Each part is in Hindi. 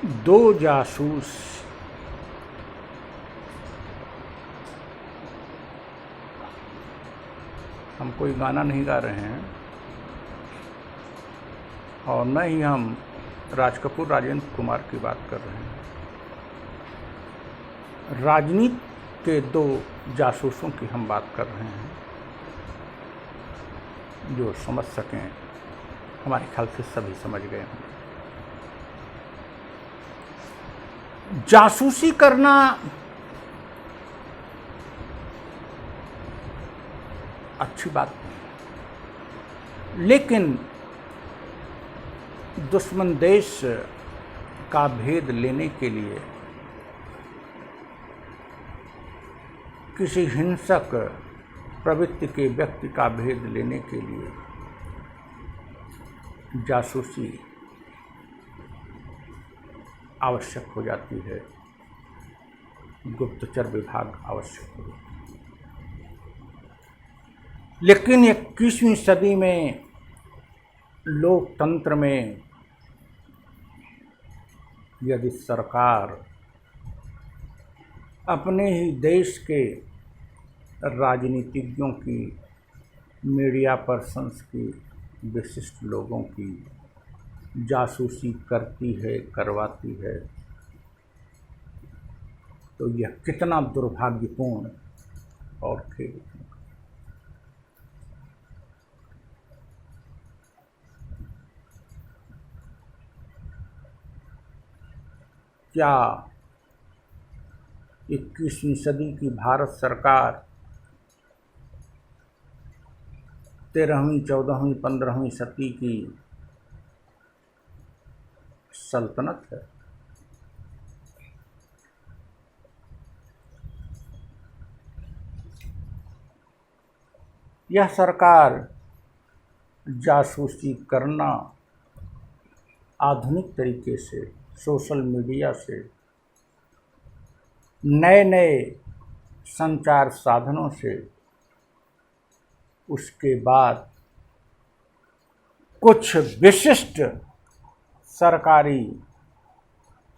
दो जासूस हम कोई गाना नहीं गा रहे हैं और न ही हम राज कपूर राजेंद्र कुमार की बात कर रहे हैं। राजनीति के दो जासूसों की हम बात कर रहे हैं जो समझ सकें, हमारे ख्याल से सभी समझ गए हों। जासूसी करना अच्छी बात नहीं, लेकिन दुश्मन देश का भेद लेने के लिए किसी हिंसक प्रवृत्ति के व्यक्ति का भेद लेने के लिए जासूसी आवश्यक हो जाती है, गुप्तचर विभाग आवश्यक हो जाता है। लेकिन 21वीं सदी में लोकतंत्र में यदि सरकार अपने ही देश के राजनीतिज्ञों की, मीडिया पर्सन्स की, विशिष्ट लोगों की जासूसी करती है, करवाती है, तो यह कितना दुर्भाग्यपूर्ण और खेद। क्या 21वीं सदी की भारत सरकार 13वीं, 14वीं, 15वीं सदी की सल्तनत है? यह सरकार जासूसी करना आधुनिक तरीके से, सोशल मीडिया से, नए नए संचार साधनों से, उसके बाद कुछ विशिष्ट सरकारी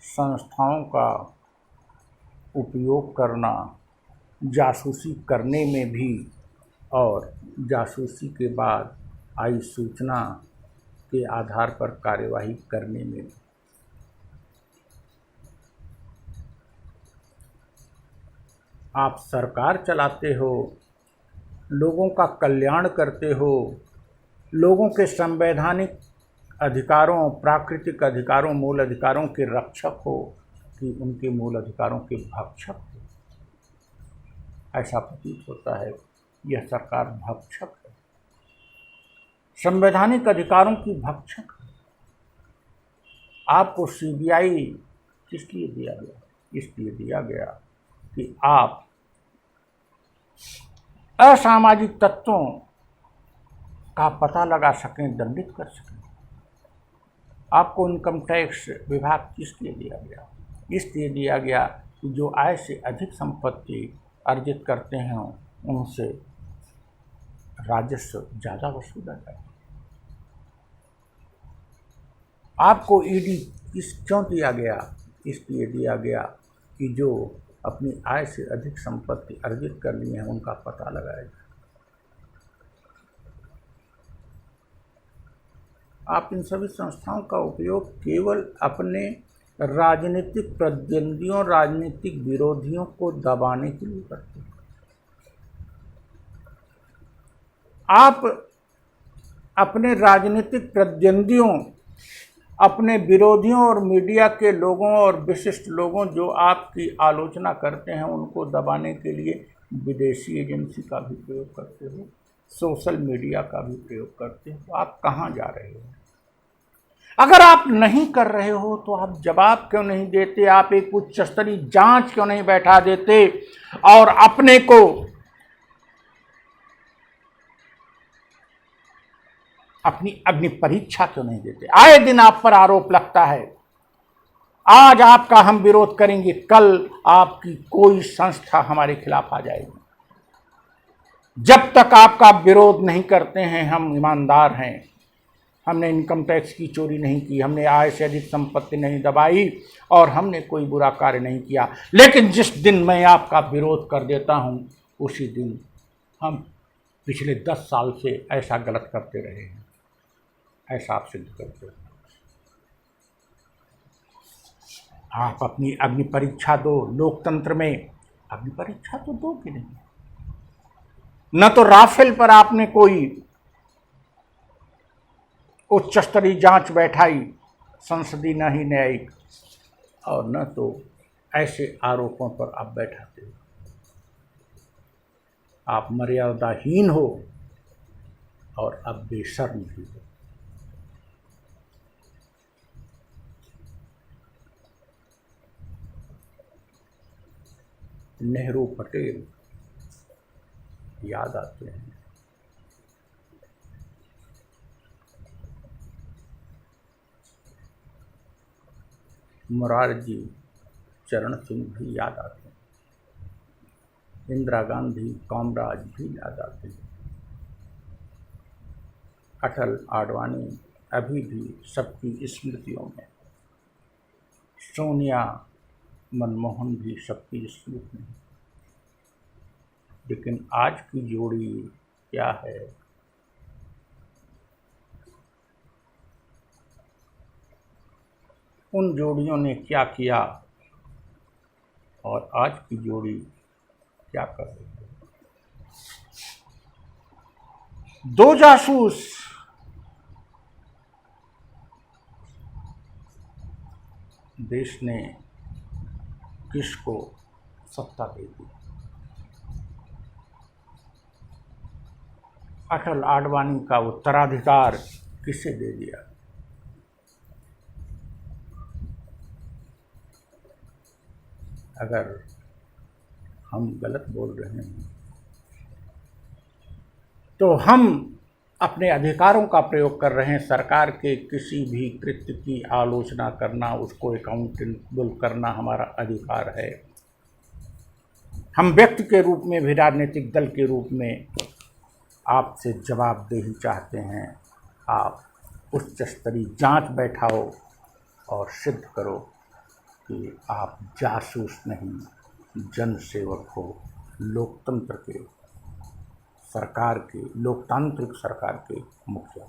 संस्थाओं का उपयोग करना, जासूसी करने में भी और जासूसी के बाद आई सूचना के आधार पर कार्यवाही करने में भी। आप सरकार चलाते हो, लोगों का कल्याण करते हो, लोगों के संवैधानिक अधिकारों, प्राकृतिक अधिकारों, मूल अधिकारों के रक्षक हो कि उनके मूल अधिकारों के भक्षक हो? ऐसा प्रतीत होता है यह सरकार भक्षक है, संवैधानिक अधिकारों की भक्षक है। आपको सीबीआई किस लिए दिया गया? इसलिए दिया गया कि आप असामाजिक तत्वों का पता लगा सकें, दंडित कर सकें। आपको इनकम टैक्स विभाग किस लिए दिया गया? इसलिए दिया गया कि जो आय से अधिक संपत्ति अर्जित करते हैं उनसे राजस्व ज़्यादा वसूला जाए। आपको ईडी क्यों दिया गया? इसलिए दिया गया कि जो अपनी आय से अधिक संपत्ति अर्जित कर ली है उनका पता लगाया जाए। आप इन सभी संस्थाओं का उपयोग केवल अपने राजनीतिक प्रतिद्वंदियों, राजनीतिक विरोधियों को दबाने के लिए करते हैं। आप अपने राजनीतिक प्रतिद्वंदियों, अपने विरोधियों और मीडिया के लोगों और विशिष्ट लोगों जो आपकी आलोचना करते हैं उनको दबाने के लिए विदेशी एजेंसी का भी प्रयोग करते हो, सोशल मीडिया का भी प्रयोग करते हो। तो आप कहाँ जा रहे हो? अगर आप नहीं कर रहे हो तो आप जवाब क्यों नहीं देते? आप एक उच्च स्तरीय जांच क्यों नहीं बैठा देते और अपने को अपनी अग्नि परीक्षा क्यों नहीं देते? आए दिन आप पर आरोप लगता है, आज आपका हम विरोध करेंगे, कल आपकी कोई संस्था हमारे खिलाफ आ जाएगी। जब तक आपका विरोध नहीं करते हैं हम ईमानदार हैं, हमने इनकम टैक्स की चोरी नहीं की, हमने आय से अधिक संपत्ति नहीं दबाई और हमने कोई बुरा कार्य नहीं किया। लेकिन जिस दिन मैं आपका विरोध कर देता हूँ उसी दिन हम पिछले 10 साल से ऐसा गलत करते रहे हैं, ऐसा आप सिद्ध करते हो। आप अपनी अग्नि परीक्षा दो, लोकतंत्र में अग्नि परीक्षा तो दो कि नहीं। न तो राफेल पर आपने कोई उच्च स्तरीय जांच बैठाई, संसदीय न ही न्यायिक, और न तो ऐसे आरोपों पर आप बैठाते हो। आप मर्यादाहीन हो और अब बेशर्म भी हो। नेहरू पटेल याद आते हैं, मोरारजी चरण सिंह भी याद आते हैं, इंदिरा गांधी कामराज भी याद आते हैं, अटल आडवाणी अभी भी सबकी स्मृतियों में, सोनिया मनमोहन भी सबकी स्मृति में। लेकिन आज की जोड़ी क्या है? उन जोड़ियों ने क्या किया और आज की जोड़ी क्या कर रही है? दो जासूस देश ने किसको सत्ता दे दी? अटल आडवाणी का उत्तराधिकार किसे दे दिया? अगर हम गलत बोल रहे हैं तो हम अपने अधिकारों का प्रयोग कर रहे हैं। सरकार के किसी भी कृत्य की आलोचना करना, उसको अकाउंटेबल करना हमारा अधिकार है। हम व्यक्ति के रूप में भी, राजनीतिक दल के रूप में आपसे जवाबदेही चाहते हैं। आप उच्च स्तरीय जांच बैठाओ और सिद्ध करो कि आप जासूस नहीं, जनसेवक हो, लोकतंत्र के, सरकार के, लोकतांत्रिक सरकार के मुखिया।